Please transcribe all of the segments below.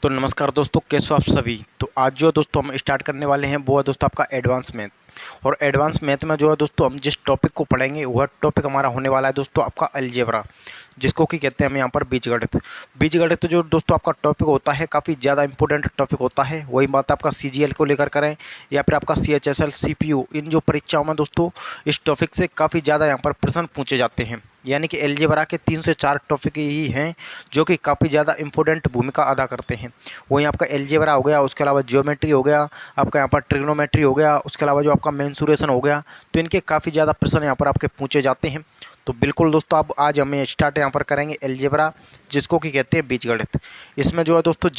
तो नमस्कार दोस्तों, कैसे हो आप सभी। तो आज जो दोस्तों हम स्टार्ट करने वाले हैं वो है दोस्तों आपका एडवांस मैथ। और एडवांस मैथ में जो है दोस्तों हम जिस टॉपिक को पढ़ेंगे वह टॉपिक हमारा होने वाला है दोस्तों आपका अलजेब्रा, जिसको कि कहते हैं हम यहाँ पर बीजगणित। बीजगणित जो दोस्तों आपका टॉपिक होता है काफ़ी ज़्यादा इंपॉर्टेंट टॉपिक होता है। वही बात आपका CGL को लेकर करें या फिर आपका CHSL CPU, इन जो परीक्षाओं में दोस्तों इस टॉपिक से काफ़ी ज़्यादा यहाँ पर प्रश्न पूछे जाते हैं। यानी कि अलजेब्रा के 3 से 4 टॉपिक ही हैं जो कि काफ़ी ज़्यादा इंपॉर्टेंट भूमिका अदा करते हैं। वहीं आपका अलजेब्रा हो गया, उसके अलावा जियोमेट्री हो गया, आपका यहाँ पर ट्रिग्नोमेट्री हो गया, उसके अलावा जो आपका मेंसुरेशन हो गया, तो इनके काफ़ी ज़्यादा प्रश्न यहाँ पर आपके पूछे जाते हैं। तो बिल्कुल दोस्तों अब आज हमें स्टार्ट यहाँ पर करेंगे अलजेब्रा, जिसको कि कहते हैं बीजगणित। इसमें जो है दोस्तों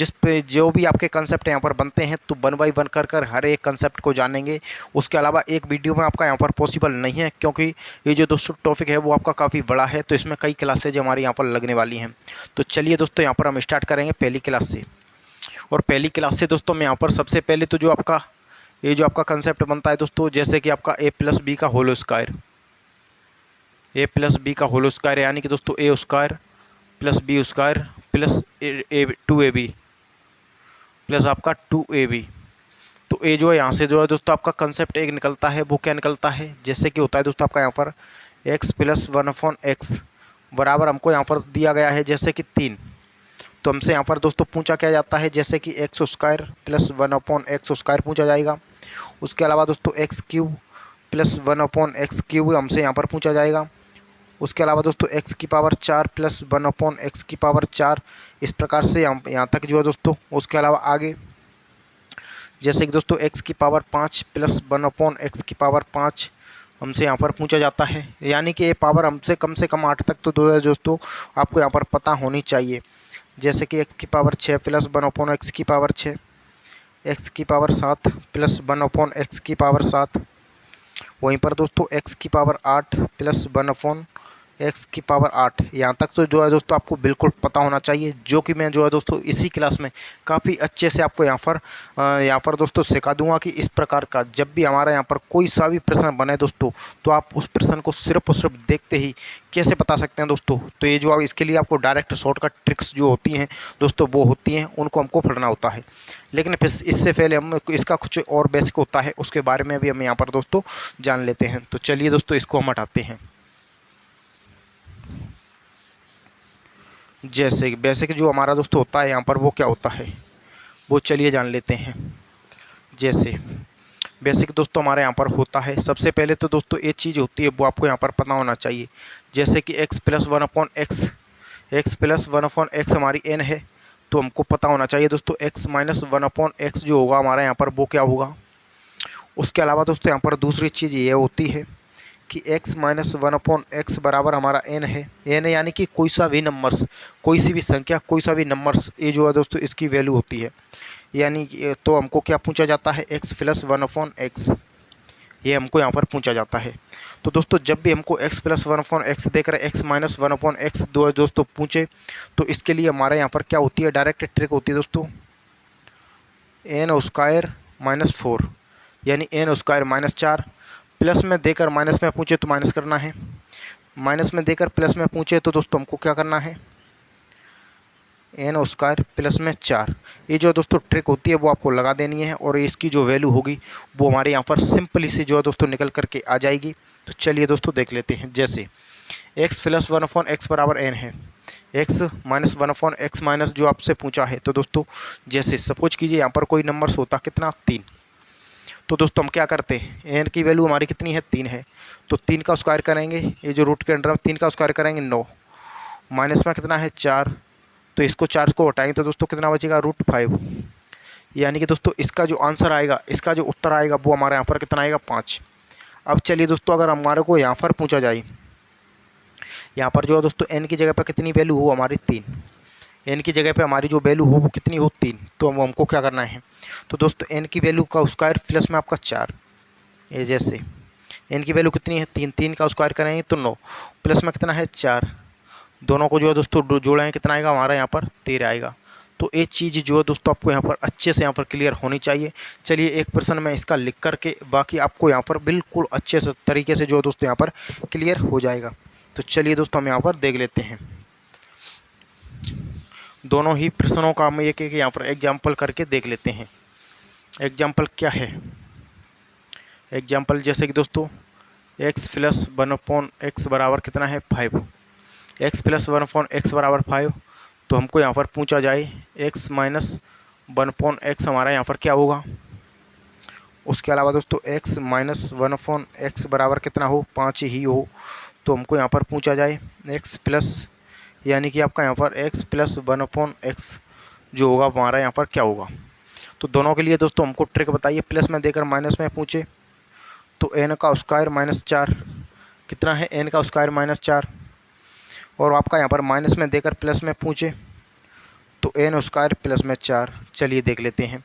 जो भी आपके कंसेप्ट यहाँ पर बनते हैं तो 1 बाय 1 कर हर एक कंसेप्ट को जानेंगे। उसके अलावा एक वीडियो में आपका यहाँ पर पॉसिबल नहीं है, क्योंकि ये जो दोस्तों टॉपिक है वो आपका काफ़ी बड़ा है, तो इसमें कई क्लासेज हमारी यहाँ पर लगने वाली हैं। तो चलिए दोस्तों यहाँ पर हम स्टार्ट करेंगे पहली क्लास से। और पहली क्लास से दोस्तों मैं यहाँ पर सबसे पहले तो जो आपका कंसेप्ट बनता है दोस्तों, जैसे कि आपका a+b का होल स्क्वायर, a+b का होल स्क्वायर, यानी कि दोस्तों a square plus b square plus 2ab plus आपका 2ab। तो ये जो है यहाँ से जो है दोस्तों आपका कंसेप्ट एक निकलता है, वो क्या निकलता है, जैसे कि होता है दोस्तों आपका यहाँ पर x + 1/x बराबर हमको यहाँ पर दिया गया है जैसे कि 3। तो हमसे यहाँ पर दोस्तों पूछा क्या जाता है, जैसे कि x² + 1/x² पूछा जाएगा। उसके अलावा दोस्तों x³ + 1/x³ हमसे यहाँ पर पूछा जाएगा। उसके अलावा दोस्तों x⁴ + 1/x⁴, इस प्रकार से यहाँ तक जो है दोस्तों। उसके अलावा आगे जैसे कि दोस्तों x⁵ + 1/x⁵ हमसे यहाँ पर पूछा जाता है, यानी कि ये पावर हमसे कम से कम 8 तक तो दोस्तों आपको यहाँ पर पता होनी चाहिए। जैसे कि x⁵ + 1/x⁵, x⁵ + 1/x⁵। वहीं पर दोस्तों x⁵ + 1/x⁵, यहाँ तक तो जो है दोस्तों आपको बिल्कुल पता होना चाहिए, जो कि मैं जो है दोस्तों इसी क्लास में काफ़ी अच्छे से आपको यहाँ पर दोस्तों सिखा दूंगा कि इस प्रकार का जब भी हमारा यहाँ पर कोई सा भी प्रश्न बने दोस्तों, तो आप उस प्रश्न को सिर्फ और सिर्फ देखते ही कैसे बता सकते हैं दोस्तों। तो ये जो इसके लिए आपको डायरेक्ट शॉर्टकट ट्रिक्स जो होती हैं दोस्तों, वो होती हैं, उनको हमको पढ़ना होता है। लेकिन फिर इससे पहले हम इसका कुछ और बेसिक होता है, उसके बारे में भी हम यहाँ पर दोस्तों जान लेते हैं। तो चलिए दोस्तों इसको हम हटाते हैं। जैसे बेसिक जो हमारा दोस्तों होता है यहाँ पर वो क्या होता है, वो चलिए जान लेते हैं। जैसे बेसिक दोस्तों हमारे यहाँ पर होता है, सबसे पहले तो दोस्तों एक चीज़ होती है वो आपको यहाँ पर पता होना चाहिए। जैसे कि x + 1/x हमारी n है, तो हमको पता होना चाहिए दोस्तों x - 1/x जो होगा हमारा यहाँ पर वो क्या होगा। उसके अलावा दोस्तों यहाँ पर दूसरी चीज़ ये होती है कि x - 1/x बराबर हमारा n है। n यानी कि कोई सा भी नंबर्स, कोई सी भी संख्या, कोई सा भी नंबर्स, ये जो है दोस्तों इसकी वैल्यू होती है। यानी कि तो हमको क्या पूछा जाता है, x + 1/x, ये हमको यहाँ पर पूछा जाता है। तो दोस्तों जब भी हमको x + 1/x देकर x - 1/x दोस्तों पूछे, तो इसके लिए हमारे यहाँ पर क्या होती है, डायरेक्ट ट्रिक होती है दोस्तों, n² - 4, यानी n² - 4। प्लस में देकर माइनस में पूछे तो माइनस करना है, माइनस में देकर प्लस में पूछे तो दोस्तों हमको क्या करना है, n² + 4। ये जो दोस्तों ट्रिक होती है वो आपको लगा देनी है, और इसकी जो वैल्यू होगी वो हमारे यहाँ पर सिंपली से जो है दोस्तों निकल करके आ जाएगी। तो चलिए दोस्तों देख लेते हैं। जैसे x + 1/x बराबर n है, x - 1/x जो आपसे पूछा है, तो दोस्तों जैसे सपोज कीजिए यहाँ पर कोई नंबर्स होता कितना, 3। तो दोस्तों हम क्या करते हैं, n की वैल्यू हमारी कितनी है, 3 है, तो 3 का स्क्वायर करेंगे, ये जो रूट के अंडर में 3 का स्क्वायर करेंगे 9, माइनस में कितना है 4, तो इसको 4 को हटाएंगे तो दोस्तों कितना बचेगा, √5। यानी कि दोस्तों इसका जो आंसर आएगा, इसका जो उत्तर आएगा वो हमारे यहाँ पर कितना आएगा, 5। अब चलिए दोस्तों अगर हमारे को यहाँ पर पूछा जाए, यहाँ पर जो है दोस्तों n की जगह पर कितनी वैल्यू हो हमारी, 3, n की जगह पे हमारी जो वैल्यू हो वो कितनी हो, 3। तो हमको क्या करना है, तो दोस्तों n की वैल्यू का स्क्वायर प्लस में आपका 4, ये जैसे n की वैल्यू कितनी है, 3, 3 का स्क्वायर करेंगे तो 9, प्लस में कितना है 4, दोनों को जो है दोस्तों जोड़ेंगे कितना आएगा हमारा यहाँ पर 13 आएगा। तो एक चीज़ जो है दोस्तों आपको यहाँ पर अच्छे से यहाँ पर क्लियर होनी चाहिए। चलिए एक प्रश्न मैं इसका लिख करके बाकी आपको यहाँ पर बिल्कुल अच्छे से तरीके से जो है दोस्तों यहाँ पर क्लियर हो जाएगा। तो चलिए दोस्तों हम यहाँ पर देख लेते हैं। दोनों ही प्रश्नों का हम एक एक यहाँ पर एग्जाम्पल करके देख लेते हैं। एग्जाम्पल क्या है? एग्जाम्पल जैसे कि दोस्तों x प्लस 1/x बराबर कितना है 5। x प्लस 1/x बराबर 5, तो हमको यहाँ पर पूछा जाए x माइनस 1/x हमारा यहाँ पर क्या होगा। उसके अलावा दोस्तों x माइनस 1/x बराबर कितना हो 5 ही हो, तो हमको यहाँ पर पूछा जाए x प्लस, यानी कि आपका यहाँ पर x प्लस 1/x जो होगा हमारा यहाँ पर क्या होगा। तो दोनों के लिए दोस्तों हमको ट्रिक बताइए। प्लस में देकर माइनस में पूछे तो n का स्क्वायर माइनस 4 कितना है, n का स्क्वायर माइनस 4, और आपका यहाँ पर माइनस में देकर प्लस में पूछे तो n स्क्वायर प्लस में 4। चलिए देख लेते हैं।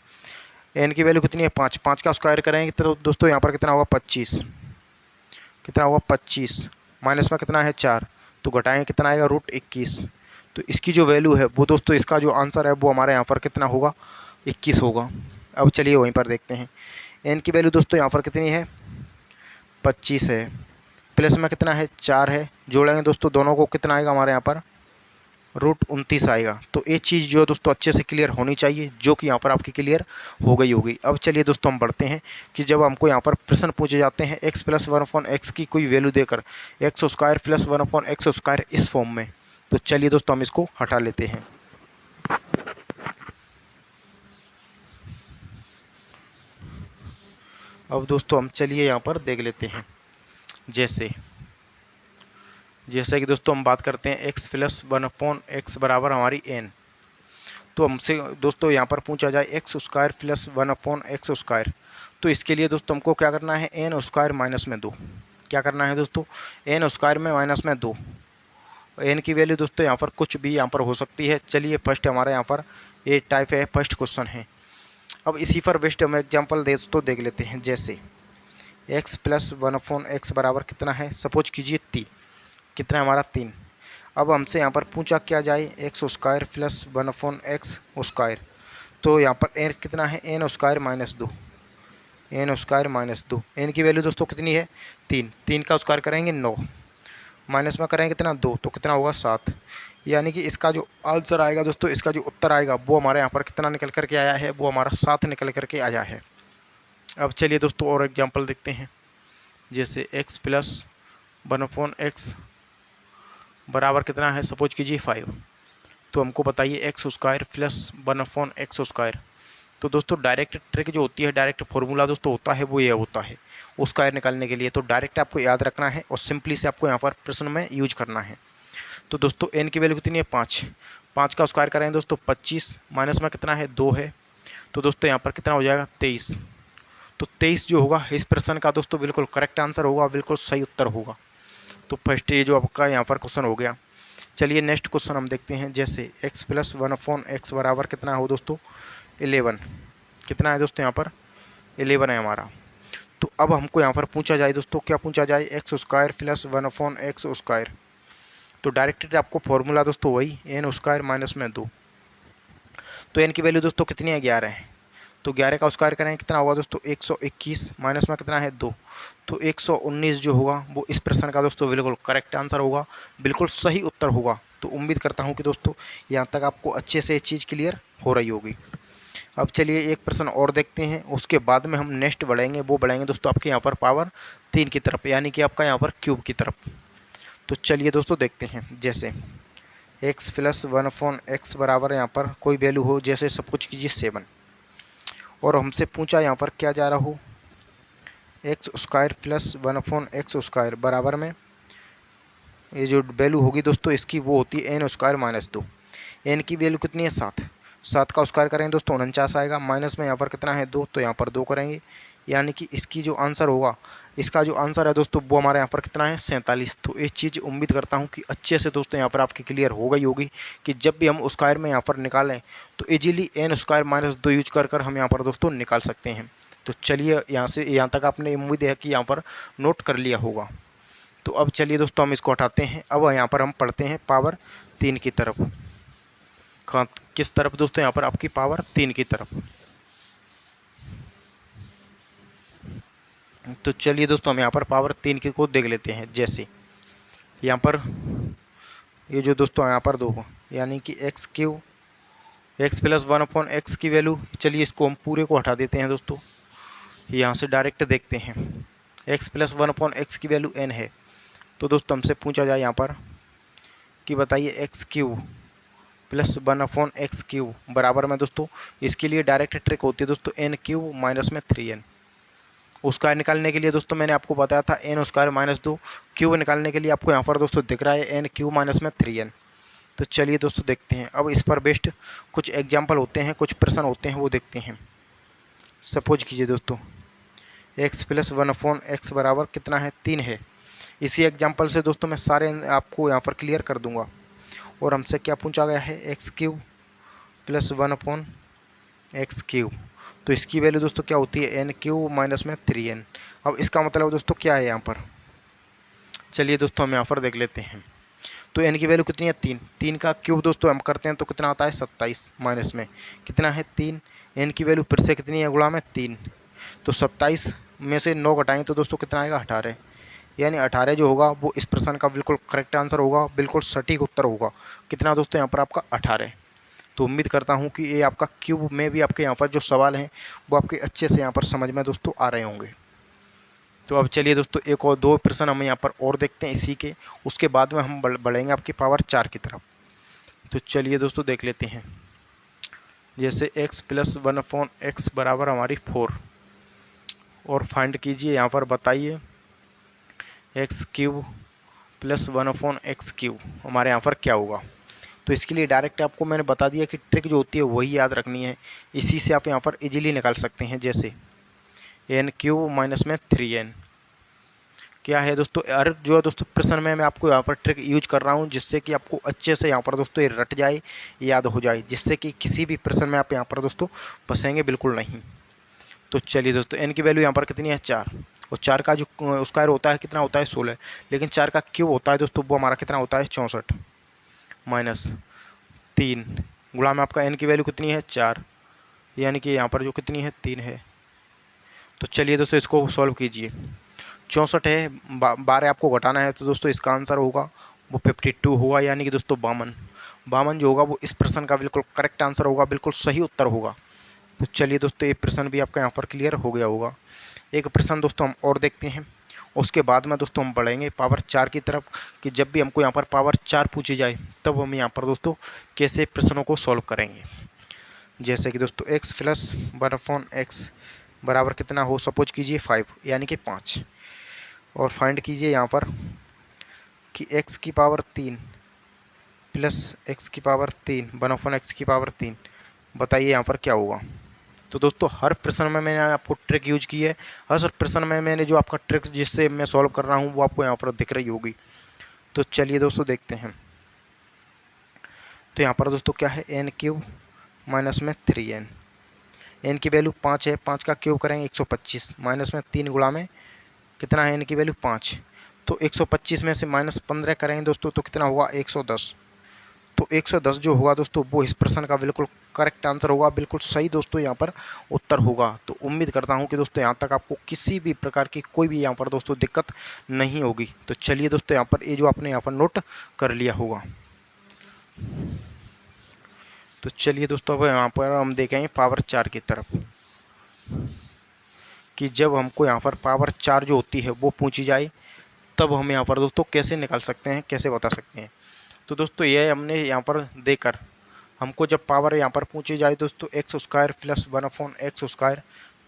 n की वैल्यू कितनी है 5, 5 का स्क्वायर करेंगे तो दोस्तों यहाँ पर कितना होगा 25, कितना होगा 25, माइनस में कितना है 4, तो घटाएंगे कितना आएगा √21। तो इसकी जो वैल्यू है वो दोस्तों, इसका जो आंसर है वो हमारे यहाँ पर कितना होगा 21 होगा। अब चलिए वहीं पर देखते हैं। n की वैल्यू दोस्तों यहाँ पर कितनी है 25 है, प्लस में कितना है 4 है, जोड़ेंगे दोस्तों दोनों को कितना आएगा हमारे यहाँ पर √29 आएगा। तो ये चीज़ जो दोस्तों अच्छे से क्लियर होनी चाहिए, जो कि यहाँ पर आपकी क्लियर हो गई होगी। अब चलिए दोस्तों हम बढ़ते हैं कि जब हमको यहाँ पर प्रश्न पूछे जाते हैं x प्लस 1/x की कोई वैल्यू देकर x square plus 1/x square इस फॉर्म में, तो चलिए दोस्तों हम इसको हटा लेते हैं। अब दोस्तों हम चलिए यहाँ पर देख लेते हैं। जैसे कि दोस्तों हम बात करते हैं x प्लस 1/x बराबर हमारी n, तो हमसे दोस्तों यहाँ पर पूछा जाए x square plus 1/x square, तो इसके लिए दोस्तों हमको क्या करना है n स्क्वायर माइनस में 2। क्या करना है दोस्तों n स्क्वायर में माइनस में 2। n की वैल्यू दोस्तों यहाँ पर कुछ भी यहाँ पर हो सकती है। चलिए फर्स्ट हमारा यहाँ पर ये टाइप है, फर्स्ट क्वेश्चन है। अब इसी पर बेस्ट हम एग्जाम्पल दोस्तों देख लेते हैं। जैसे x प्लस 1/x बराबर कितना है, सपोज कीजिए 3, कितना है हमारा 3। अब हमसे यहाँ पर पूछा क्या जाए x square plus 1/x square, तो यहाँ पर n कितना है n square minus 2, n square minus 2। n की वैल्यू दोस्तों कितनी है 3, 3 का स्क्वायर करेंगे 9, माइनस में करेंगे कितना 2, तो कितना होगा 7। यानी कि इसका जो आंसर आएगा दोस्तों, इसका जो उत्तर आएगा वो हमारे यहाँ पर कितना निकल करके आया है, वो हमारा 7 निकल करके आया है। अब चलिए दोस्तों और एग्जाम्पल देखते हैं। जैसे x प्लस 1/x बराबर कितना है, सपोज कीजिए 5, तो हमको बताइए x square plus 1/x square. तो दोस्तों डायरेक्ट ट्रिक जो होती है, डायरेक्ट फॉर्मूला दोस्तों होता है वो ये होता है स्क्वायर निकालने के लिए। तो डायरेक्ट आपको याद रखना है और सिंपली से आपको यहाँ पर प्रश्न में यूज करना है। तो दोस्तों n की वैल्यू कितनी है 5, 5 का स्क्वायर करेंगे दोस्तों 25, माइनस में कितना है 2 है, तो दोस्तों यहाँ पर कितना हो जाएगा 23। तो 23 जो होगा इस प्रश्न का दोस्तों बिल्कुल करेक्ट आंसर होगा, बिल्कुल सही उत्तर होगा। तो फर्स्ट ये जो आपका यहाँ पर क्वेश्चन हो गया। चलिए नेक्स्ट क्वेश्चन हम देखते हैं। जैसे x प्लस 1/x बराबर कितना हो दोस्तों 11, कितना है दोस्तों यहाँ पर 11 है हमारा। तो अब हमको यहाँ पर पूछा जाए दोस्तों, क्या पूछा जाए x square plus 1/x square, तो डायरेक्टली आपको फॉर्मूला दोस्तों वही n स्क्वायर माइनस में 2। तो n की वैल्यू दोस्तों कितनी है 11 है, तो 11 का स्क्वायर करेंगे कितना होगा दोस्तों 121, माइनस में कितना है 2, तो 119 जो होगा वो इस प्रश्न का दोस्तों बिल्कुल करेक्ट आंसर होगा, बिल्कुल सही उत्तर होगा। तो उम्मीद करता हूँ कि दोस्तों यहाँ तक आपको अच्छे से ये चीज़ क्लियर हो रही होगी। अब चलिए एक प्रश्न और देखते हैं, उसके बाद में हम नेक्स्ट बढ़ेंगे। वो बढ़ेंगे दोस्तों आपके यहाँ पर पावर 3 की तरफ, यानी कि आपका यहाँ पर क्यूब की तरफ। तो चलिए दोस्तों देखते हैं। जैसे x प्लस 1/x बराबर यहाँ पर कोई वैल्यू हो, जैसे सपोज कीजिए 7, और हमसे पूछा यहाँ पर क्या जा रहा हो x square plus 1/x square बराबर में ये जो वैल्यू होगी दोस्तों इसकी वो होती है n स्क्वायर माइनस 2। n की वैल्यू कितनी है 7, 7 का स्क्वायर करेंगे दोस्तों 49 आएगा, माइनस में यहाँ पर कितना है 2, तो यहाँ पर 2 करेंगे, यानी कि इसकी जो आंसर होगा, इसका जो आंसर है दोस्तों वो हमारे यहाँ पर कितना है 47। तो ये चीज़ उम्मीद करता हूँ कि अच्छे से दोस्तों यहाँ पर आपकी क्लियर हो गई होगी कि जब भी हम स्क्वायर में यहाँ पर निकालें तो easily n square minus 2 use कर हम यहाँ पर दोस्तों निकाल सकते हैं। तो चलिए यहाँ से यहाँ तक आपने उम्मीद है कि यहाँ पर नोट कर लिया होगा। तो अब चलिए दोस्तों हम इसको हटाते हैं। अब यहाँ पर हम पढ़ते हैं पावर 3 की तरफ। किस तरफ दोस्तों, यहाँ पर आपकी पावर 3 की तरफ। तो चलिए दोस्तों हम यहाँ पर पावर 3 की को देख लेते हैं। जैसे यहाँ पर ये जो दोस्तों यहाँ पर दो, यानी कि x Q x plus one upon x की वैल्यू, चलिए इसको हम पूरे को हटा देते हैं दोस्तों, यहाँ से डायरेक्ट देखते हैं। X plus one upon x की वैल्यू n है, तो दोस्तों हमसे पूछा जाए यहाँ पर कि बताइए x cube plus one upon x cube बराबर में दोस्तों, इसके लिए डायरेक्ट ट्रिक होती है दोस्तों एन क्यूब माइनस में 3n। उसका निकालने के लिए दोस्तों मैंने आपको बताया था एन स्क्वायर माइनस 2, क्यूब निकालने के लिए आपको यहाँ पर दोस्तों दिख रहा है एन क्यूब माइनस में 3n। तो चलिए दोस्तों देखते हैं, अब इस पर बेस्ड कुछ एग्जाम्पल होते हैं, कुछ प्रश्न होते हैं, वो देखते हैं। सपोज कीजिए दोस्तों x plus one upon x बराबर कितना है 3 है। इसी एग्जाम्पल से दोस्तों मैं सारे आपको यहाँ पर क्लियर कर दूंगा। और हमसे क्या पूछा गया है x cube plus one upon x cube, तो इसकी वैल्यू दोस्तों क्या होती है एन क्यूब माइनस में 3n। अब इसका मतलब दोस्तों क्या है यहाँ पर, चलिए दोस्तों हम यहाँ पर देख लेते हैं। तो n की वैल्यू कितनी है 3, 3 का क्यूब दोस्तों हम करते हैं तो कितना आता है 27, माइनस में कितना है 3, n की वैल्यू फिर से कितनी है गुणा में 3, तो 27 में से 9 घटाएं तो दोस्तों कितना आएगा 18, यानी 18 जो होगा वो इस प्रश्न का बिल्कुल करेक्ट आंसर होगा, बिल्कुल सटीक उत्तर होगा। कितना दोस्तों यहाँ पर आपका 18। तो उम्मीद करता हूँ कि ये आपका क्यूब में भी आपके यहाँ पर जो सवाल हैं वो आपके अच्छे से यहाँ पर समझ में दोस्तों आ रहे होंगे। तो अब चलिए दोस्तों एक और दो प्रश्न हम यहाँ पर और देखते हैं इसी के, उसके बाद में हम बढ़ेंगे आपकी पावर 4 की तरफ। तो चलिए दोस्तों देख लेते हैं, जैसे x plus one upon x बराबर हमारी 4, और फाइंड कीजिए यहाँ पर बताइए x cube plus one upon x cube हमारे यहाँ पर क्या होगा। तो इसके लिए डायरेक्ट आपको मैंने बता दिया कि ट्रिक जो होती है वही याद रखनी है, इसी से आप यहाँ पर इजीली निकाल सकते हैं। जैसे एन क्यूब माइनस में 3n क्या है दोस्तों, अरे जो है दोस्तों प्रश्न में मैं आपको यहाँ पर ट्रिक यूज कर रहा हूँ जिससे कि आपको अच्छे से यहाँ पर दोस्तों ये रट जाए, याद हो जाए, जिससे कि किसी भी प्रश्न में आप यहाँ पर दोस्तों फंसेंगे बिल्कुल नहीं। तो चलिए दोस्तों एन की वैल्यू यहाँ पर कितनी है 4, और 4 का जो स्क्वायर होता है कितना होता है 16, लेकिन 4 का क्यूब होता है दोस्तों वो हमारा कितना होता है 64, माइनस 3 गुणा में आपका एन की वैल्यू कितनी है 4, यानी कि यहाँ पर जो कितनी है 3 है। तो चलिए दोस्तों इसको सॉल्व कीजिए, 64 है, 12 आपको घटाना है, तो दोस्तों इसका आंसर होगा वो 52 होगा, यानी कि दोस्तों 52 जो होगा वो इस प्रश्न का बिल्कुल करेक्ट आंसर होगा, बिल्कुल सही उत्तर होगा। तो चलिए दोस्तों ये प्रश्न भी आपका यहाँ पर क्लियर हो गया होगा। एक प्रश्न दोस्तों हम और देखते हैं, उसके बाद में दोस्तों हम बढ़ेंगे पावर 4 की तरफ, कि जब भी हमको यहाँ पर पावर 4 पूछी जाए तब हम यहाँ पर दोस्तों कैसे प्रश्नों को सॉल्व करेंगे। जैसे कि दोस्तों x plus one upon x बराबर कितना हो, सपोज कीजिए 5 यानी कि 5, और फाइंड कीजिए यहाँ पर कि x की पावर 3 प्लस एक्स की पावर 3 वन अपॉन एक्स की पावर 3, बताइए यहाँ पर क्या होगा। तो दोस्तों हर प्रश्न में मैंने आपको ट्रिक यूज की है, हर प्रश्न में मैंने जो आपका ट्रिक जिससे मैं सॉल्व कर रहा हूँ वो आपको यहाँ पर दिख रही होगी। तो चलिए दोस्तों देखते हैं, तो यहाँ पर दोस्तों क्या है एन क्यूब माइनस में 3n, एन की वैल्यू 5 है, 5 का क्यूब करेंगे 125, माइनस में 3 गुणा में कितना है एन की वैल्यू 5, तो 125 में से माइनस 15 करेंगे दोस्तों तो कितना होगा 110। तो 110 जो होगा दोस्तों वो इस प्रश्न का बिल्कुल करेक्ट आंसर होगा, बिल्कुल सही दोस्तों यहाँ पर उत्तर होगा। तो उम्मीद करता हूँ कि दोस्तों यहाँ तक आपको किसी भी प्रकार की कोई भी यहाँ पर दोस्तों दिक्कत नहीं होगी। तो चलिए दोस्तों यहाँ पर ये जो आपने यहाँ पर नोट कर लिया होगा। तो चलिए दोस्तों अब यहाँ पर हम देखेंगे पावर 4 की तरफ, कि जब हमको यहाँ पर पावर 4 जो होती है वो पूछी जाए तब हम यहाँ पर दोस्तों कैसे निकाल सकते हैं, कैसे बता सकते हैं। तो दोस्तों ये हमने यहाँ पर देकर हमको जब पावर यहाँ पर पूछी जाए दोस्तों x square plus one upon x square,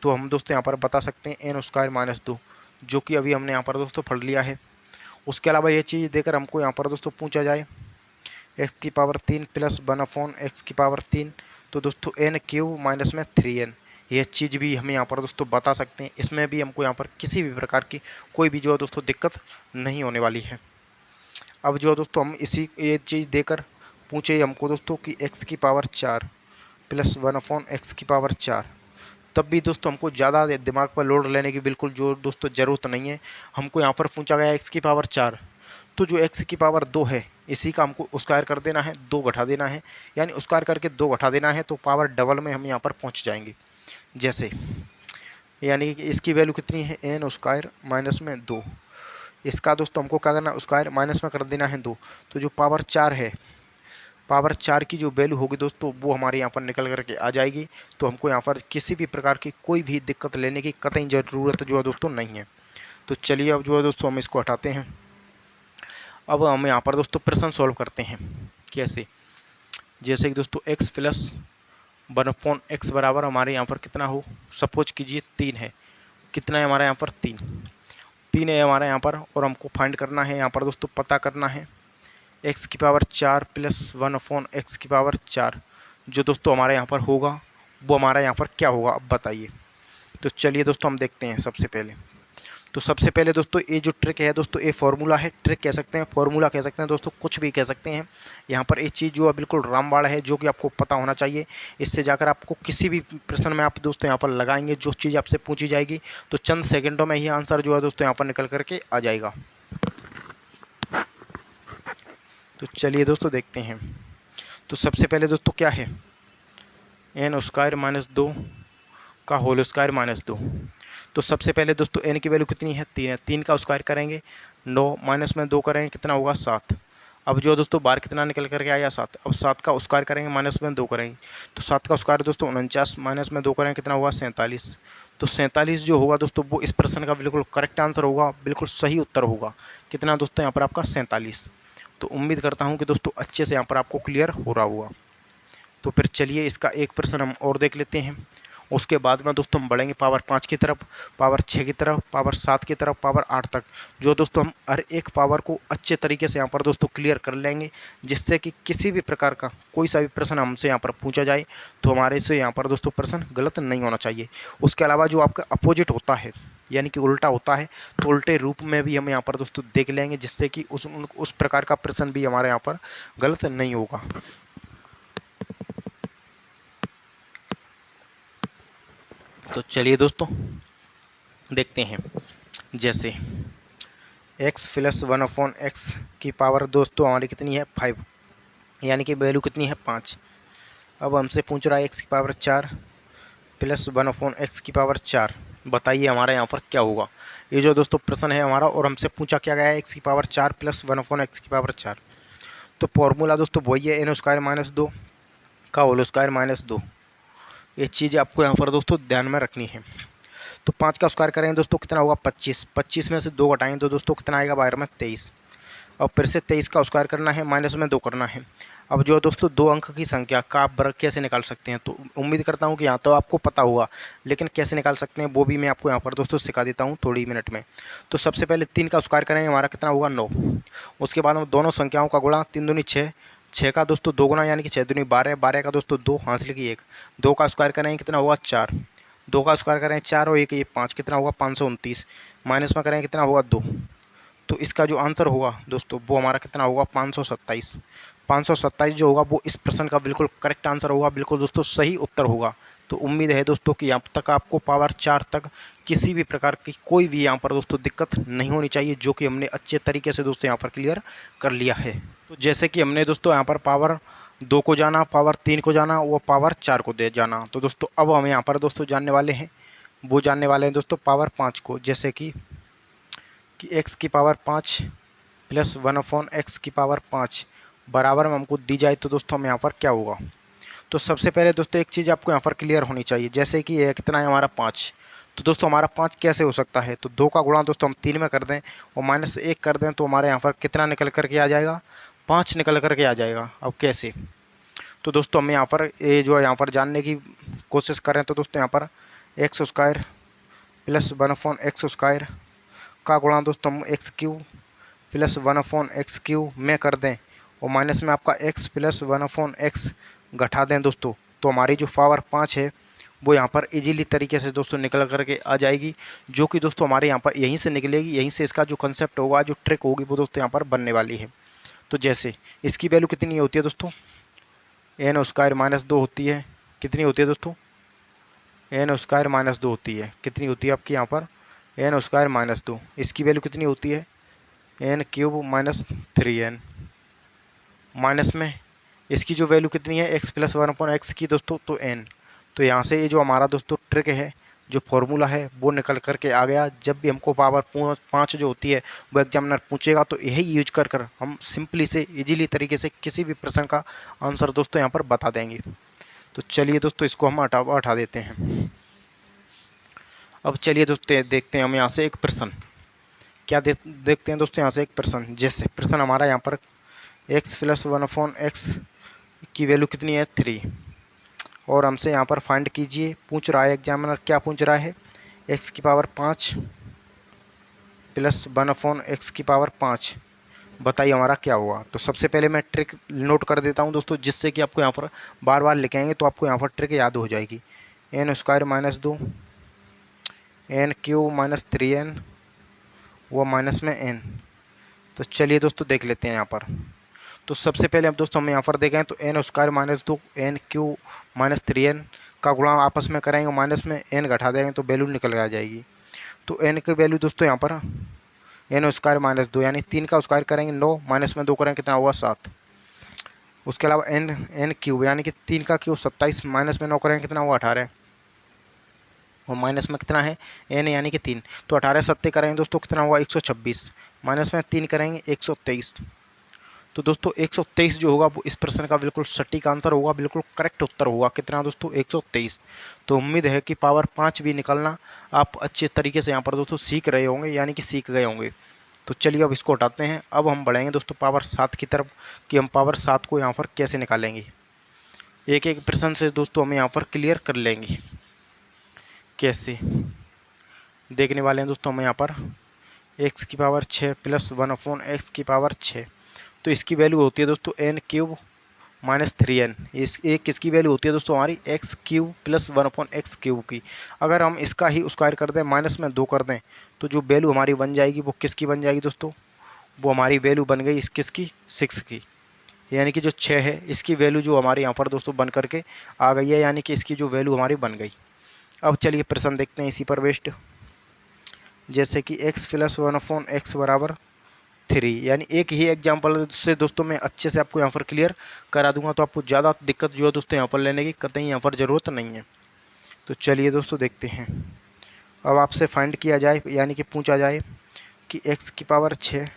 तो हम दोस्तों यहाँ पर बता सकते हैं एन स्क्वायर माइनस 2, जो कि अभी हमने यहाँ पर दोस्तों पढ़ लिया है। उसके अलावा ये चीज़ देकर हमको यहाँ पर दोस्तों पूछा जाए एक्स की power 3 plus one upon x की पावर 3, तो दोस्तों एन क्यूब माइनस में 3n, यह चीज़ भी हम यहाँ पर दोस्तों बता सकते हैं। इसमें भी हमको यहाँ पर किसी भी प्रकार की कोई भी जो है दोस्तों दिक्कत नहीं होने वाली है। अब जो दोस्तों हम इसी ये चीज़ देकर पूछे हमको दोस्तों कि x की power 4 plus one upon x की पावर 4, तब भी दोस्तों हमको ज़्यादा दिमाग पर लोड लेने की बिल्कुल जो दोस्तों ज़रूरत नहीं है। हमको यहाँ पर पूछा गया x की पावर 4, तो जो x की पावर 2 है इसी का हमको स्क्वायर कर देना है, 2 घटा देना है, यानी स्क्वायर करके 2 घटा देना है, तो पावर डबल में हम यहाँ पर पहुँच जाएंगे। जैसे यानी कि इसकी वैल्यू कितनी है एन स्क्वायर माइनस में 2, इसका दोस्तों हमको क्या करना है स्क्वायर माइनस में कर देना है 2, तो जो पावर 4 है पावर 4 की जो वैल्यू होगी दोस्तों वो हमारे यहाँ पर निकल करके आ जाएगी। तो हमको यहाँ पर किसी भी प्रकार की कोई भी दिक्कत लेने की कतई ज़रूरत जो है दोस्तों नहीं है। तो चलिए अब जो है दोस्तों हम इसको हटाते हैं। अब हम यहाँ पर दोस्तों प्रश्न सॉल्व करते हैं। कैसे? जैसे कि दोस्तों x प्लस 1/x बराबर हमारे यहाँ पर कितना हो, सपोज कीजिए 3 है। कितना है हमारे यहाँ पर? 3 है हमारे यहाँ पर। और हमको फाइंड करना है यहाँ पर दोस्तों, पता करना है x की पावर 4 प्लस 1/x की पावर 4 जो दोस्तों हमारे यहाँ पर होगा वो हमारा यहाँ पर क्या होगा, अब बताइए। तो चलिए दोस्तों हम देखते हैं। सबसे पहले दोस्तों ये जो ट्रिक है दोस्तों, ये फॉर्मूला है, ट्रिक कह सकते हैं, फॉर्मूला कह सकते हैं दोस्तों, कुछ भी कह सकते हैं। यहाँ पर एक चीज़ जो है बिल्कुल रामबाण है, जो कि आपको पता होना चाहिए। इससे जाकर आपको किसी भी प्रश्न में आप दोस्तों यहाँ पर लगाएंगे, जो चीज़ आपसे पूछी जाएगी तो चंद सेकंडों में ही आंसर जो है दोस्तों यहाँ पर निकल करके आ जाएगा। तो चलिए दोस्तों देखते हैं। तो सबसे पहले दोस्तों क्या है, n² - 2 का होल स्क्वायर -2। तो सबसे पहले दोस्तों n की वैल्यू कितनी है? 3 है। 3 का स्क्वायर करेंगे 9, माइनस में 2 करेंगे कितना होगा? 7। अब जो दोस्तों बाहर कितना निकल करके आया? 7। अब 7 का स्क्वायर करेंगे, माइनस में 2 करेंगे तो 7 का स्क्वायर दोस्तों 49, माइनस में 2 करेंगे कितना होगा? 47। तो 47 जो होगा दोस्तों वो इस प्रश्न का बिल्कुल करेक्ट आंसर होगा, बिल्कुल सही उत्तर होगा। कितना दोस्तों यहाँ पर आपका? 47। तो उम्मीद करता हूँ कि दोस्तों अच्छे से यहाँ पर आपको क्लियर हो रहा होगा। तो फिर चलिए इसका एक प्रश्न हम और देख लेते हैं। उसके बाद में दोस्तों हम बढ़ेंगे पावर 5 की तरफ, पावर 6 की तरफ, पावर 7 की तरफ, पावर 8 तक। जो दोस्तों हम हर एक पावर को अच्छे तरीके से यहाँ पर दोस्तों क्लियर कर लेंगे, जिससे कि किसी भी प्रकार का कोई सा भी प्रश्न हमसे यहाँ पर पूछा जाए तो हमारे से यहाँ पर दोस्तों प्रश्न गलत नहीं होना चाहिए। उसके अलावा जो आपका अपोजिट होता है यानी कि उल्टा होता है, तो उल्टे रूप में भी हम यहाँ पर दोस्तों देख लेंगे, जिससे कि उस प्रकार का प्रश्न भी हमारे यहाँ पर गलत नहीं होगा। तो चलिए दोस्तों देखते हैं। जैसे x प्लस 1/x की पावर दोस्तों हमारी कितनी है? 5, यानी कि वैल्यू कितनी है? 5। अब हमसे पूछ रहा है x की पावर 4 प्लस 1/x की पावर 4, बताइए हमारा यहाँ पर क्या होगा। ये जो दोस्तों प्रश्न है हमारा, और हमसे पूछा क्या गया है? x की पावर 4 प्लस 1/x की पावर 4। तो फॉर्मूला दोस्तों वही है, n² - 2 का होल स्क्वायर -2। ये चीज़ आपको यहाँ पर दोस्तों ध्यान में रखनी है। तो 5 का स्क्वायर करेंगे दोस्तों कितना होगा? 25। 25 में से 2 घटाएंगे तो दोस्तों कितना आएगा? बाहर में 23। और फिर से 23 का स्क्वायर करना है, माइनस में 2 करना है। अब जो दोस्तों 2 अंक की संख्या का आप वर्ग कैसे निकाल सकते हैं, तो उम्मीद करता हूँ कि यहाँ तो आपको पता होगा, लेकिन कैसे निकाल सकते हैं वो भी मैं आपको यहाँ पर दोस्तों सिखा देता हूँ थोड़ी मिनट में। तो सबसे पहले 3 का स्क्वायर करेंगे, हमारा कितना होगा? 9। उसके बाद हम दोनों संख्याओं का गुणा, 3 दूनी 6, 6 का दोस्तों 2 गुना यानी कि 6 दूनी 12, 12 का दोस्तों 2, हासिल की 1। 2 का स्क्वायर करेंगे कितना होगा? 4। 2 का स्क्वायर करें 4 और 1 ये 5, कितना होगा? 529। माइनस में करें कितना होगा? 2। तो इसका जो आंसर होगा दोस्तों वो हमारा कितना होगा? 527। 527 जो होगा वो इस प्रश्न का बिल्कुल करेक्ट आंसर होगा, बिल्कुल दोस्तों सही उत्तर होगा। तो उम्मीद है दोस्तों कि यहाँ तक आपको पावर 4 तक किसी भी प्रकार की कोई भी यहाँ पर दोस्तों दिक्कत नहीं होनी चाहिए, जो कि हमने अच्छे तरीके से दोस्तों यहाँ पर क्लियर कर लिया है। तो जैसे कि हमने दोस्तों यहाँ पर पावर 2 को जाना, पावर 3 को जाना, वो पावर 4 को दे जाना। तो दोस्तों अब हम यहाँ पर दोस्तों जानने वाले हैं दोस्तों पावर 5 को। जैसे कि x की पावर 5 प्लस 1/x की पावर 5 बराबर में हमको दी जाए तो दोस्तों हम यहाँ पर क्या होगा। तो सबसे पहले दोस्तों एक चीज़ आपको यहाँ पर क्लियर होनी चाहिए, जैसे कि ये कितना है हमारा 5। तो दोस्तों हमारा 5 कैसे हो सकता है? तो 2 का गुणा दोस्तों हम 3 में कर दें और माइनस 1 कर दें तो हमारे यहाँ पर कितना निकल करके आ जाएगा? 5 निकल करके आ जाएगा। अब कैसे? तो दोस्तों हम यहाँ पर ये जो है यहाँ पर जानने की कोशिश करें तो दोस्तों यहाँ पर x² प्लस 1/x² का गुणा दोस्तों हम x³ प्लस 1/x³ में कर दें और माइनस में आपका x प्लस 1/x घटा दें दोस्तों, तो हमारी जो पावर 5 है वो यहाँ पर इजीली तरीके से दोस्तों निकल करके आ जाएगी, जो कि दोस्तों हमारे यहाँ पर यहीं से निकलेगी, यहीं से इसका जो कंसेप्ट होगा, जो ट्रिक होगी वो दोस्तों यहाँ पर बनने वाली है। तो जैसे इसकी वैल्यू कितनी होती है दोस्तों? n² - 2 होती है। कितनी होती है दोस्तों? n² - 2 होती है। कितनी होती है आपकी यहाँ पर? n² - 2। इसकी वैल्यू कितनी होती है? n³ - 3n। माइनस में इसकी जो वैल्यू कितनी है x प्लस 1/x की दोस्तों, तो n। तो यहाँ से ये जो हमारा दोस्तों ट्रिक है जो फॉर्मूला है वो निकल करके आ गया। जब भी हमको पावर 5 जो होती है वो एग्जामिनर पूछेगा तो यही यूज कर हम सिंपली से इजीली तरीके से किसी भी प्रश्न का आंसर दोस्तों यहाँ पर बता देंगे। तो चलिए दोस्तों इसको हम हटा देते हैं। अब चलिए दोस्तों देखते हैं हम यहाँ से एक प्रश्न क्या देखते हैं दोस्तों यहाँ से एक प्रश्न। जैसे प्रश्न हमारा यहाँ पर x + 1/x की वैल्यू कितनी है 3, और हमसे यहाँ पर फाइंड कीजिए। पूछ रहा है एग्जामिनर, क्या पूछ रहा है, x की पावर 5 + 1/x की पावर 5, बताइए हमारा क्या हुआ। तो सबसे पहले मैं ट्रिक नोट कर देता हूँ दोस्तों, जिससे कि आपको यहाँ पर बार बार लिखेंगे तो आपको यहाँ पर ट्रिक याद हो जाएगी। n² - 2 n³ - 3n वो माइनस में n। तो चलिए दोस्तों देख लेते हैं यहाँ पर। तो सबसे पहले अब दोस्तों हम यहाँ पर देखें तो n² - 2 n³ - 3n का गुणा आपस में करेंगे, माइनस में n घटा देंगे तो वैल्यू निकल आ जाएगी। तो n की वैल्यू दोस्तों यहाँ पर n² - 2 यानी 3 का स्क्वायर करेंगे 9, माइनस में 2 करेंगे कितना हुआ 7। उसके अलावा n³ यानी कि 3 का क्यूब 27, माइनस में 9 करेंगे कितना हुआ 18, और माइनस में कितना है n यानी कि 3। तो 18 सत्ते करेंगे दोस्तों कितना हुआ 126, माइनस में 3 करेंगे 123। तो दोस्तों 123 जो होगा वो इस प्रश्न का बिल्कुल सटीक आंसर होगा, बिल्कुल करेक्ट उत्तर होगा। कितना दोस्तों 123। तो उम्मीद है कि पावर 5 भी निकालना आप अच्छे तरीके से यहाँ पर दोस्तों सीख रहे होंगे, यानी कि सीख गए होंगे। तो चलिए अब इसको हटाते हैं। अब हम बढ़ेंगे दोस्तों पावर 7 की तरफ कि हम पावर 7 को यहाँ पर कैसे निकालेंगे। एक एक प्रश्न से दोस्तों हम यहाँ पर क्लियर कर लेंगे। कैसे देखने वाले हैं दोस्तों हम यहाँ पर x की पावर 6 + 1/x की पावर 6। तो इसकी वैल्यू होती है दोस्तों n³ - 3n। इस एक किसकी वैल्यू होती है दोस्तों हमारी x³ + 1/x³ की। अगर हम इसका ही स्क्वायर कर दें, माइनस में 2 कर दें, तो जो वैल्यू हमारी बन जाएगी वो किसकी बन जाएगी दोस्तों, वो हमारी वैल्यू बन गई इस किसकी 6 की। यानी कि जो 6 है इसकी वैल्यू जो हमारे यहाँ पर दोस्तों बन करके आ गई है, यानी कि इसकी जो वैल्यू हमारी बन गई। अब चलिए प्रश्न देखते हैं इसी पर बेस्ड। जैसे कि x + 1/x = 3, यानी एक ही एग्जाम्पल से दोस्तों मैं अच्छे से आपको यहाँ पर क्लियर करा दूंगा, तो आपको ज़्यादा दिक्कत जो है दोस्तों यहाँ पर लेने की कतई यहाँ पर ज़रूरत नहीं है। तो चलिए दोस्तों देखते हैं। अब आपसे फाइंड किया जाए, यानी कि पूछा जाए कि x की पावर 6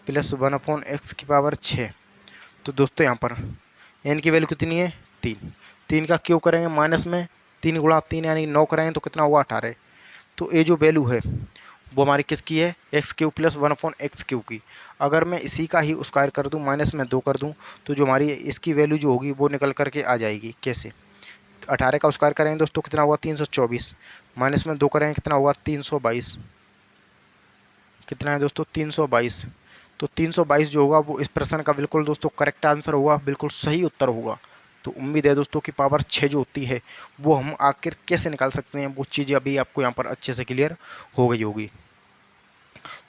+ 1/x की पावर 6। तो दोस्तों यहाँ पर n की वैल्यू कितनी है 3, 3 का क्यूब करेंगे, माइनस में 3 × 3 यानी 9 करेंगे तो कितना हुआ 18। तो ये जो वैल्यू है वो हमारी किसकी है x³ + 1/x³ की। अगर मैं इसी का ही स्क्वायर कर दूं, माइनस में 2 कर दूं, तो जो हमारी इसकी वैल्यू जो होगी वो निकल करके आ जाएगी। कैसे, 18 का स्क्वायर करेंगे दोस्तों कितना हुआ 324, माइनस में 2 करेंगे कितना हुआ 322। कितना है दोस्तों 322। तो 322 जो होगा वो इस प्रश्न का बिल्कुल दोस्तों करेक्ट आंसर होगा, बिल्कुल सही उत्तर होगा। तो उम्मीद है दोस्तों कि पावर 6 जो होती है वो हम आखिर कैसे निकाल सकते हैं, वो चीज़ें अभी आपको यहाँ पर अच्छे से क्लियर हो गई होगी।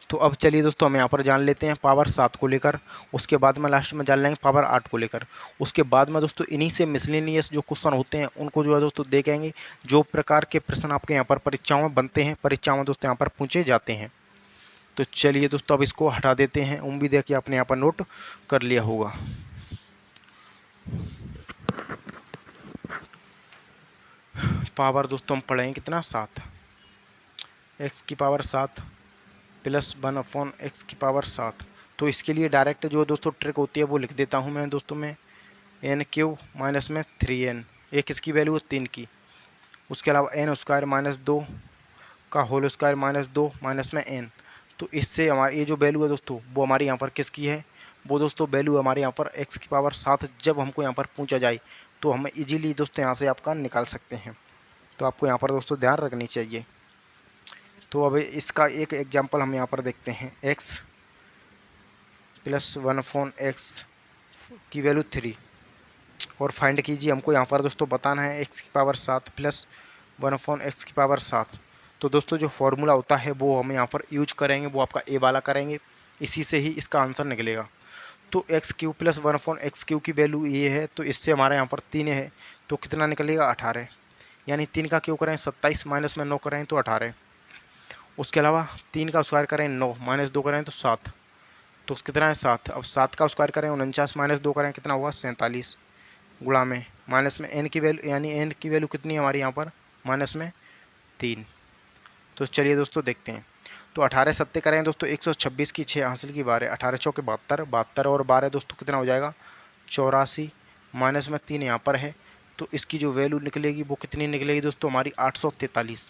तो अब चलिए दोस्तों हम यहाँ पर जान लेते हैं पावर 7 को लेकर, उसके बाद में लास्ट में जान लेंगे पावर 8 को लेकर। उसके बाद में दोस्तों इन्हीं से मिसलेनियस जो क्वेश्चन होते हैं उनको जो है दोस्तों देखेंगे, जो प्रकार के प्रश्न आपके यहाँ पर परीक्षाओं में बनते हैं, परीक्षाओं में दोस्तों यहाँ पर पूछे जाते हैं। तो चलिए दोस्तों अब इसको हटा देते हैं। उम्मीद है कि आपने यहाँ पर नोट कर लिया होगा। पावर दोस्तों हम पढ़ेंगे कितना 7, x की पावर 7 + 1/x की पावर 7। तो इसके लिए डायरेक्ट जो दोस्तों ट्रिक होती है वो लिख देता हूँ मैं दोस्तों में n³ - 3n, एक इसकी वैल्यू 3 की। उसके अलावा n² - 2 का होल स्क्वायर -2 माइनस में n। तो इससे हमारी ये जो वैल्यू है दोस्तों वो हमारी यहाँ पर किसकी है, वो दोस्तों वैल्यू हमारे यहाँ पर x की पावर 7 जब हमको यहाँ पर पूछा जाए तो हम इजीली दोस्तों यहाँ से आपका निकाल सकते हैं। तो आपको यहाँ पर दोस्तों ध्यान रखनी चाहिए। तो अब इसका एक एग्जांपल हम यहाँ पर देखते हैं। x + 1/x की वैल्यू 3 और फाइंड कीजिए। हमको यहाँ पर दोस्तों बताना है x की पावर 7 + 1/x की पावर 7। तो दोस्तों जो फॉर्मूला होता है वो हम यहाँ पर यूज करेंगे, वो आपका ए वाला करेंगे, इसी से ही इसका आंसर निकलेगा। तो x³ + 1/x³ की वैल्यू ये है, तो इससे हमारे यहाँ पर 3 है, तो कितना निकलेगा 18, यानी 3 का क्यूब करें 27, माइनस में 9 करें तो 18। उसके अलावा 3 का स्क्वायर करें 9, -2 करें तो 7, तो कितना है 7। अब 7 का स्क्वायर करें 49, -2 करें कितना हुआ 47, गुणा में माइनस में n की वैल्यू, यानी n की वैल्यू कितनी है हमारी यहाँ पर माइनस में 3। तो चलिए दोस्तों देखते हैं। तो 18 सत्ते करें दोस्तों 126 की 6 हासिल की 12, 18 चौके 72, 72 और 12 दोस्तों कितना हो जाएगा 84, माइनस में 3 यहाँ पर है। तो इसकी जो वैल्यू निकलेगी वो कितनी निकलेगी दोस्तों हमारी 843।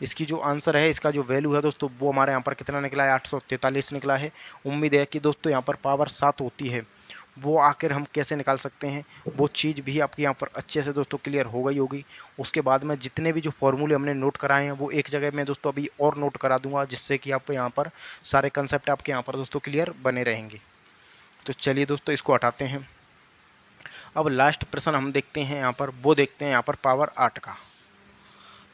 इसकी जो आंसर है, इसका जो वैल्यू है दोस्तों वो हमारे यहाँ पर कितना निकला है 843 निकला है। उम्मीद है कि दोस्तों यहाँ पर पावर 7 होती है, वो आखिर हम कैसे निकाल सकते हैं वो चीज़ भी आपकी यहाँ पर अच्छे से दोस्तों क्लियर हो गई होगी। उसके बाद में जितने भी जो फॉर्मूले हमने नोट कराए हैं वो एक जगह में दोस्तों अभी और नोट करा दूंगा, जिससे कि आप यहाँ पर सारे कंसेप्ट आपके यहाँ पर दोस्तों क्लियर बने रहेंगे। तो चलिए दोस्तों इसको हटाते हैं। अब लास्ट प्रश्न हम देखते हैं यहाँ पर, वो देखते हैं यहाँ पर पावर 8 का।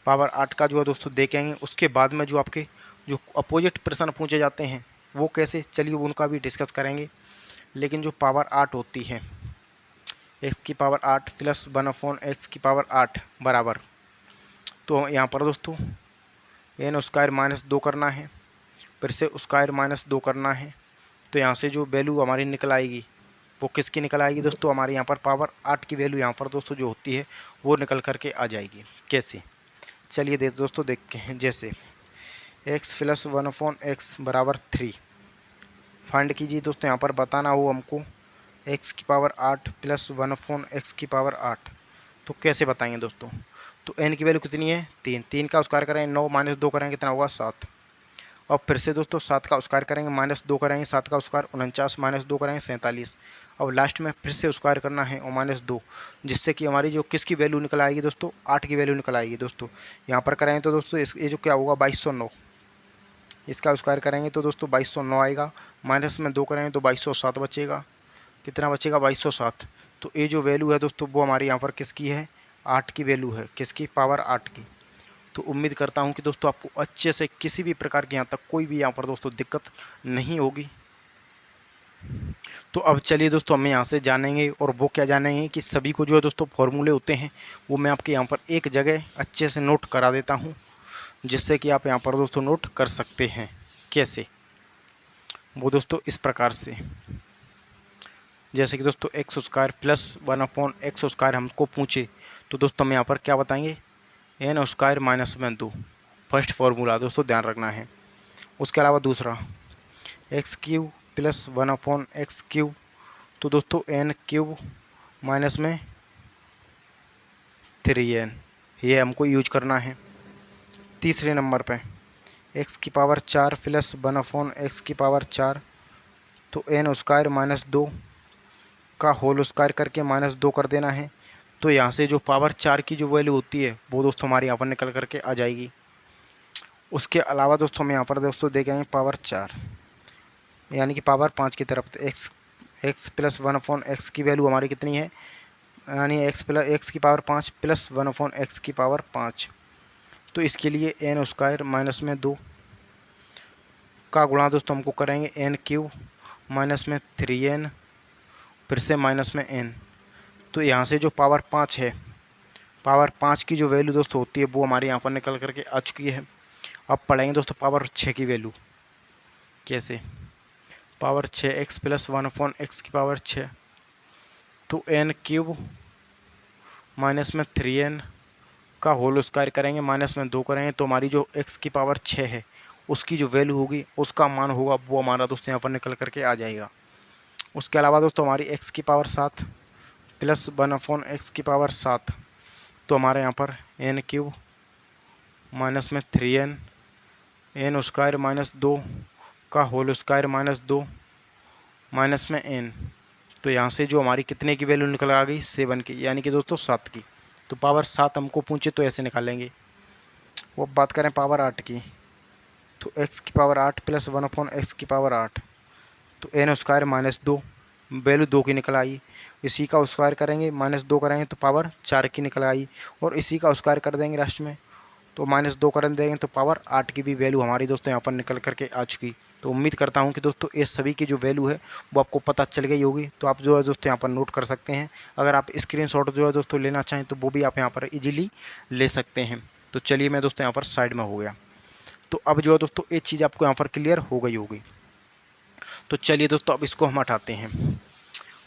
पावर 8 का जो है दोस्तों देखेंगे। उसके बाद में जो आपके जो अपोजिट प्रश्न पूछे जाते हैं वो कैसे, चलिए उनका भी डिस्कस करेंगे। लेकिन जो पावर 8 होती है x की पावर 8 प्लस 1/x की पावर 8 बराबर, तो यहाँ पर दोस्तों n स्क्वायर माइनस 2 करना है, फिर से स्क्वायर माइनस 2 करना है। तो यहाँ से जो वैल्यू हमारी निकल आएगी वो किसकी निकल आएगी दोस्तों, हमारे यहाँ पर पावर 8 की वैल्यू यहाँ पर दोस्तों जो होती है वो निकल करके आ जाएगी। कैसे, चलिए दोस्तों देखते हैं। जैसे x प्लस 1/x बराबर 3 फाइंड कीजिए दोस्तों। यहाँ पर बताना हो हमको x की पावर 8 प्लस 1/x की पावर 8। तो कैसे बताएंगे दोस्तों, तो n की वैल्यू कितनी है 3, 3 का स्क्वायर करेंगे 9 माइनस 2 करेंगे कितना होगा 7। अब फिर से दोस्तों 7 का स्क्वायर करेंगे माइनस 2 करेंगे 7 का स्क्वायर 49 माइनस 2 करेंगे 47। अब लास्ट में फिर से स्क्वायर करना है और माइनस 2, जिससे कि हमारी जो किसकी वैल्यू निकल आएगी दोस्तों 8 की वैल्यू निकल आएगी दोस्तों। यहाँ पर करेंगे तो दोस्तों ये जो क्या होगा 2209, इसका स्क्वायर करेंगे तो दोस्तों 2209 आएगा, माइनस में 2 करेंगे तो 2207 बचेगा, कितना बचेगा 2207। तो ये जो वैल्यू है दोस्तों वो हमारी यहाँ पर किसकी है 8 की वैल्यू है, किसकी पावर 8 की। तो उम्मीद करता हूँ कि दोस्तों आपको अच्छे से किसी भी प्रकार की यहाँ तक कोई भी यहाँ पर दोस्तों दिक्कत नहीं होगी। तो अब चलिए दोस्तों हम यहाँ से जानेंगे, और वो क्या जानेंगे कि सभी को जो है दोस्तों फॉर्मूले होते हैं वो मैं आपके यहाँ पर एक जगह अच्छे से नोट करा देता हूँ, जिससे कि आप यहाँ पर दोस्तों नोट कर सकते हैं। कैसे, वो दोस्तों इस प्रकार से, जैसे कि दोस्तों x square plus 1/x square हमको पूछे तो दोस्तों हम यहाँ पर क्या बताएंगे n स्क्वायर माइनस में 2, फर्स्ट फार्मूला दोस्तों ध्यान रखना है। उसके अलावा दूसरा x cube plus 1/x cube, तो दोस्तों n क्यूब माइनस में 3n, ये हमको यूज करना है। तीसरे नंबर पे x की पावर 4 प्लस 1/x की पावर 4, तो n स्क्वायर माइनस 2 का होल स्क्वायर करके माइनस 2 कर देना है। तो यहाँ से जो पावर 4 की जो वैल्यू होती है वो दोस्तों हमारे यहाँ पर निकल करके आ जाएगी। उसके अलावा दोस्तों हम यहाँ पर दोस्तों देखेंगे पावर 4 यानी कि पावर 5 की तरफ, तो x प्लस 1/x की वैल्यू हमारी कितनी है, यानी x की पावर 5 प्लस 1/x की पावर 5। तो इसके लिए n स्क्वायर माइनस में 2 का गुणा दोस्तों हमको करेंगे n क्यूब माइनस में 3n फिर से माइनस में n। तो यहाँ से जो पावर 5 है, पावर 5 की जो वैल्यू दोस्तों होती है वो हमारे यहाँ पर निकल करके आ चुकी है। अब पढ़ेंगे दोस्तों पावर 6 की वैल्यू। कैसे, पावर 6 x प्लस 1/x की पावर 6, तो n क्यूब माइनस में 3n का होल स्क्वायर करेंगे माइनस में 2 करेंगे, तो हमारी जो x की पावर 6 है उसकी जो वैल्यू होगी उसका मान होगा वो हमारा दोस्तों यहाँ पर निकल करके आ जाएगा। उसके अलावा दोस्तों हमारी x की पावर 7 प्लस 1/x की पावर 7, तो हमारे यहाँ पर n क्यूब माइनस में 3n n स्क्वायर माइनस 2 का होल स्क्वायर माइनस 2 माइनस में n। तो यहाँ से जो हमारी कितने की वैल्यू निकल आ गई 7 की, यानी कि दोस्तों 7 की। तो पावर 7 हमको पूछे तो ऐसे निकालेंगे। वो बात करें पावर 8 की, तो x की पावर 8 प्लस 1/x की पावर 8, तो n स्क्वायर माइनस 2 वैल्यू 2 की निकल आई, इसी का स्क्वायर करेंगे माइनस 2 करेंगे तो पावर 4 की निकल आई, और इसी का स्क्वायर कर देंगे लास्ट में तो माइनस 2 कर देंगे तो पावर 8 की भी वैल्यू हमारी दोस्तों यहाँ पर निकल करके आ चुकी। तो उम्मीद करता हूँ कि दोस्तों ये सभी की जो वैल्यू है वो आपको पता चल गई होगी। तो आप जो है दोस्तों यहाँ पर नोट कर सकते हैं। अगर आप स्क्रीनशॉट जो है दोस्तों लेना चाहें तो वो भी आप यहाँ पर इजीली ले सकते हैं। तो चलिए मैं दोस्तों यहाँ पर साइड में हो गया। तो अब जो है दोस्तों एक चीज़ आपको यहाँ पर क्लियर हो गई होगी। तो चलिए दोस्तों अब इसको हम हटाते हैं।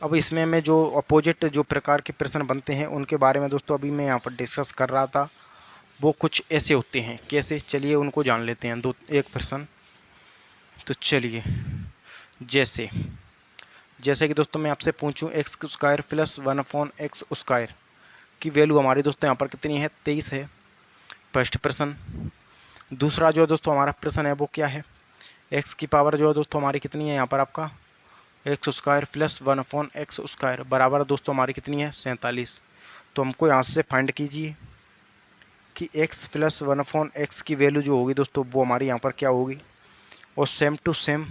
अब इसमें मैं जो अपोजिट जो प्रकार के प्रश्न बनते हैं उनके बारे में दोस्तों अभी मैं यहाँ पर डिस्कस कर रहा था। वो कुछ ऐसे होते हैं। कैसे, चलिए उनको जान लेते हैं। एक प्रश्न, तो चलिए जैसे कि दोस्तों मैं आपसे पूछूं x square plus 1/x square की वैल्यू हमारी दोस्तों यहाँ पर कितनी है, 23 है, फर्स्ट प्रश्न। दूसरा जो दोस्तों हमारा प्रश्न है वो क्या है, एक्स की पावर जो है दोस्तों हमारी कितनी है यहाँ पर आपका x square plus 1/x square बराबर दोस्तों हमारी कितनी है, 47। तो हमको यहाँ से फाइंड कीजिए कि x प्लस 1/x की वैल्यू जो होगी दोस्तों वो हमारी यहाँ पर क्या होगी। और सेम टू सेम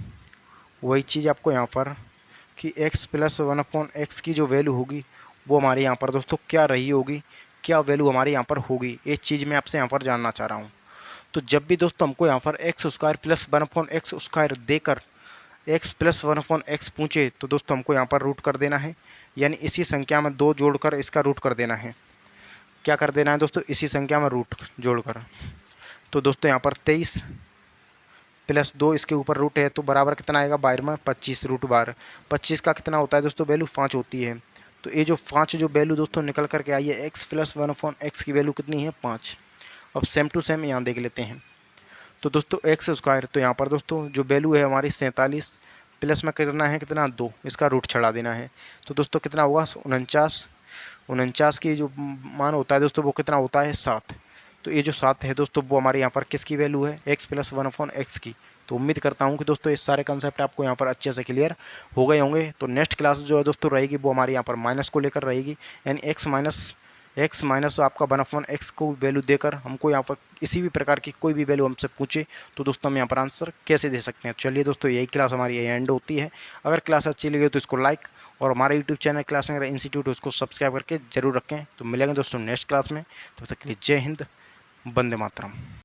वही चीज़ आपको यहाँ पर कि x प्लस 1/x की जो वैल्यू होगी वो हमारे यहाँ पर दोस्तों क्या रही होगी, क्या वैल्यू हमारे यहाँ पर होगी, एक चीज़ मैं आपसे यहाँ पर जानना चाह रहा हूँ। तो जब भी दोस्तों हमको यहाँ पर x square plus 1/x square देकर x प्लस 1/x पूछे तो दोस्तों हमको यहाँ पर रूट कर देना है, यानी इसी संख्या में 2 जोड़कर इसका रूट कर देना है। क्या कर देना है दोस्तों, इसी संख्या में रूट जोड़कर। तो दोस्तों यहाँ पर 23 प्लस 2 इसके ऊपर रूट है तो बराबर कितना आएगा, 12 में 25 रूट 12। 25 का कितना होता है दोस्तों वैल्यू, 5 होती है। तो ये जो 5 जो वैल्यू दोस्तों निकल करके आई है x प्लस 1/x की वैल्यू कितनी है, 5। अब सेम टू सेम यहाँ देख लेते हैं। तो दोस्तों एक्स स्क्वायर, तो यहाँ पर दोस्तों जो वैल्यू है हमारी 47 प्लस में करना है कितना, 2, इसका रूट चढ़ा देना है। तो दोस्तों कितना होगा, 49 की जो मान होता है दोस्तों वो कितना होता है, 7। तो ये जो 7 है दोस्तों वो हमारे यहाँ पर किसकी वैल्यू है, x प्लस 1/x की। तो उम्मीद करता हूँ कि दोस्तों ये सारे कंसेप्ट आपको यहाँ पर अच्छे से क्लियर हो गए होंगे। तो नेक्स्ट क्लास जो है दोस्तों रहेगी वो हमारे यहाँ पर माइनस को लेकर रहेगी, यानी x माइनस आपका 1/x को वैल्यू देकर हमको यहाँ पर किसी भी प्रकार की कोई भी वैल्यू हमसे पूछे तो दोस्तों हम यहाँ पर आंसर कैसे दे सकते हैं। चलिए दोस्तों यही क्लास हमारी एंड होती है। अगर क्लास अच्छी लगी तो इसको लाइक और हमारे यूट्यूब चैनल क्लास इंस्टीट्यूट उसको सब्सक्राइब करके जरूर रखें। तो मिलेंगे दोस्तों नेक्स्ट क्लास में, तब तक के लिए जय हिंद, वंदे मातरम।